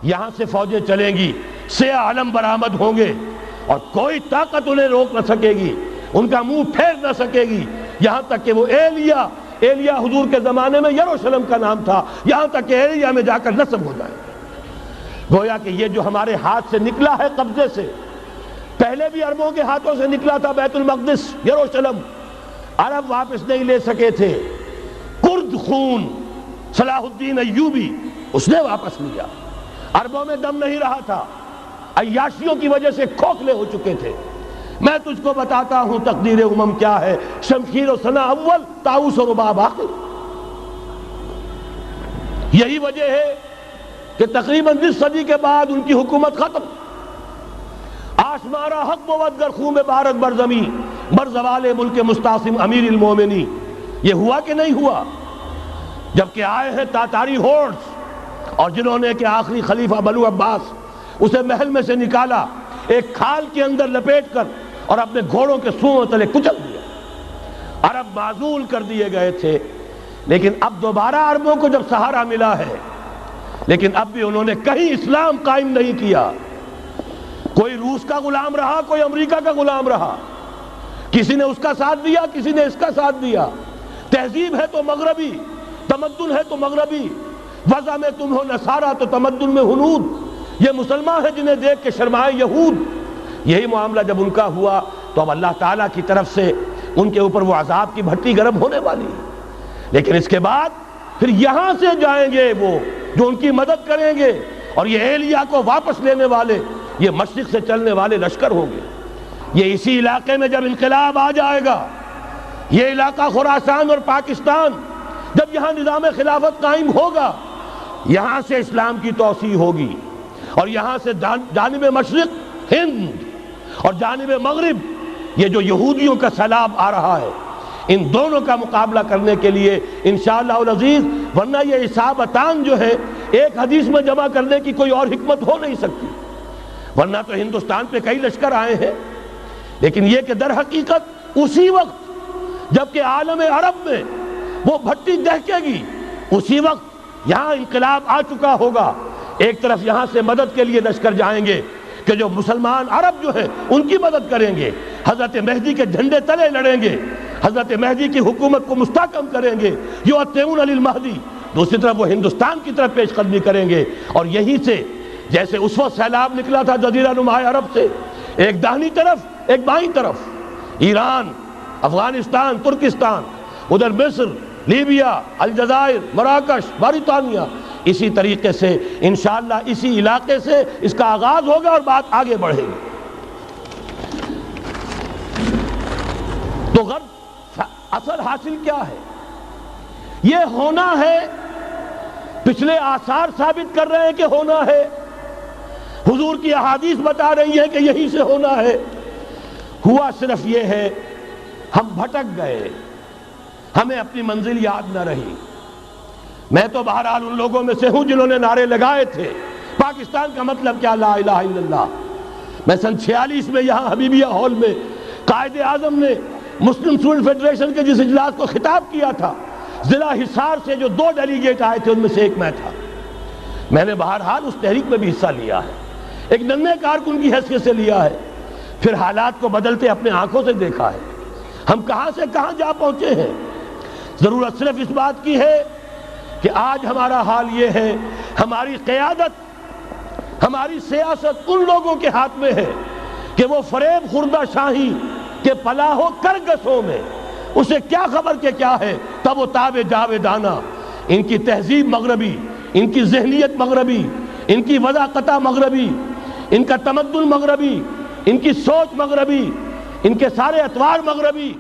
یہاں سے فوجیں چلیں گی، سیاہ علم برآمد ہوں گے اور کوئی طاقت انہیں روک نہ سکے گی، ان کا منہ پھیر نہ سکے گی، یہاں تک کہ وہ ایلیا حضور کے زمانے میں یروشلم کا نام تھا، یہاں تک کہ ایلیا میں جا کر نصب ہو جائے۔ گویا کہ یہ جو ہمارے ہاتھ سے نکلا ہے قبضے سے، پہلے بھی عربوں کے ہاتھوں سے نکلا تھا بیت المقدس، یروشلم، عرب واپس نہیں لے سکے تھے۔ کرد خون صلاح الدین ایوبی اس نے واپس لیا، عربوں میں دم نہیں رہا تھا، عیاشیوں کی وجہ سے کھوکھلے ہو چکے تھے۔ میں تجھ کو بتاتا ہوں تقدیر امم کیا ہے، شمشیر و سنا اول، طاؤس و رباب آخر۔ یہی وجہ ہے کہ تقریباً 20 صدی کے بعد ان کی حکومت ختم۔ آشمارا حق بود گر خون بارد بر زمین، بر زوال ملک مستعصم امیر المومنی۔ یہ ہوا کہ نہیں ہوا؟ جبکہ آئے ہیں تاتاری ہورڈز، اور جنہوں نے کہ آخری خلیفہ بنو عباس اسے محل میں سے نکالا، ایک کھال کے اندر لپیٹ کر اور اپنے گھوڑوں کے سوؤں تلے کچل دیا۔ عرب معزول کر دیے گئے تھے، لیکن اب دوبارہ عربوں کو جب سہارا ملا ہے، لیکن اب بھی انہوں نے کہیں اسلام قائم نہیں کیا۔ کوئی روس کا غلام رہا، کوئی امریکہ کا غلام رہا، کسی نے اس کا ساتھ دیا، کسی نے اس کا ساتھ دیا۔ تہذیب ہے تو مغربی، تمدن ہے تو مغربی، وضع میں تم ہو نصارہ تو تمدن میں ہنود۔ یہ مسلمان ہیں جنہیں دیکھ کے شرمائے یہود۔ یہی معاملہ جب ان کا ہوا تو اب اللہ تعالیٰ کی طرف سے ان کے اوپر وہ عذاب کی بھٹی گرم ہونے والی ہے۔ لیکن اس کے بعد پھر یہاں سے جائیں گے وہ جو ان کی مدد کریں گے، اور یہ ایلیا کو واپس لینے والے یہ مشرق سے چلنے والے لشکر ہوں گے۔ یہ اسی علاقے میں جب انقلاب آ جائے گا، یہ علاقہ خراسان اور پاکستان، جب یہاں نظام خلافت قائم ہوگا، یہاں سے اسلام کی توسیع ہوگی، اور یہاں سے جانب مشرق ہند اور جانب مغرب یہ جو یہودیوں کا سیلاب آ رہا ہے، ان دونوں کا مقابلہ کرنے کے لیے انشاءاللہ العزیز، ورنہ یہ اصابتان جو ہے ایک حدیث میں جمع کرنے کی کوئی اور حکمت ہو نہیں سکتی، ورنہ تو ہندوستان پہ کئی لشکر آئے ہیں۔ لیکن یہ کہ در حقیقت اسی وقت جب کہ عالم عرب میں وہ بھٹی دہکے گی، اسی وقت یہاں انقلاب آ چکا ہوگا۔ ایک طرف یہاں سے مدد کے لیے لشکر جائیں گے کہ جو مسلمان عرب جو ہیں ان کی مدد کریں گے، حضرت مہدی کے جھنڈے تلے لڑیں گے، حضرت مہدی کی حکومت کو مستحکم کریں گے، یؤتون علی المہدی۔ دوسری طرف وہ ہندوستان کی طرف پیش قدمی کریں گے، اور یہیں سے جیسے اس وقت سیلاب نکلا تھا جزیرہ نما عرب سے، ایک داہنی طرف ایک بائیں طرف، ایران، افغانستان، ترکستان، ادھر مصر، لیبیا، الجزائر، مراکش، موریطانیہ، اسی طریقے سے انشاءاللہ اسی علاقے سے اس کا آغاز ہوگا اور بات آگے بڑھے گی۔ تو غرض اصل حاصل کیا ہے؟ یہ ہونا ہے، پچھلے آثار ثابت کر رہے ہیں کہ ہونا ہے، حضور کی احادیث بتا رہی ہے کہ یہی سے ہونا ہے۔ ہوا صرف یہ ہے ہم بھٹک گئے، ہمیں اپنی منزل یاد نہ رہی۔ میں تو بہرحال ان لوگوں میں سے ہوں جنہوں نے نعرے لگائے تھے پاکستان کا مطلب کیا، لا الہ الا اللہ۔ میں سن 46 میں یہاں حبیبیہ ہال میں قائد اعظم نے مسلم اسٹوڈنٹ فیڈریشن کے جس اجلاس کو خطاب کیا تھا، ضلع حصار سے جو 2 ڈیلیگیٹ آئے تھے ان میں سے ایک میں تھا۔ میں نے بہرحال اس تحریک میں بھی حصہ لیا ہے، ایک ننھے کارکن کی حیثیت سے لیا ہے، پھر حالات کو بدلتے اپنے آنکھوں سے دیکھا ہے، ہم کہاں سے کہاں جا پہنچے ہیں۔ ضرورت صرف اس بات کی ہے کہ آج ہمارا حال یہ ہے، ہماری قیادت، ہماری سیاست ان لوگوں کے ہاتھ میں ہے کہ وہ فریب خوردہ شاہی کے پلاح و کرگسوں میں اسے کیا خبر کہ کیا ہے، تب وہ تاب جاویدانہ، ان کی تہذیب مغربی، ان کی ذہنیت مغربی، ان کی وضاقتہ مغربی، ان کا تمدن مغربی، ان کی سوچ مغربی، ان کے سارے اطوار مغربی،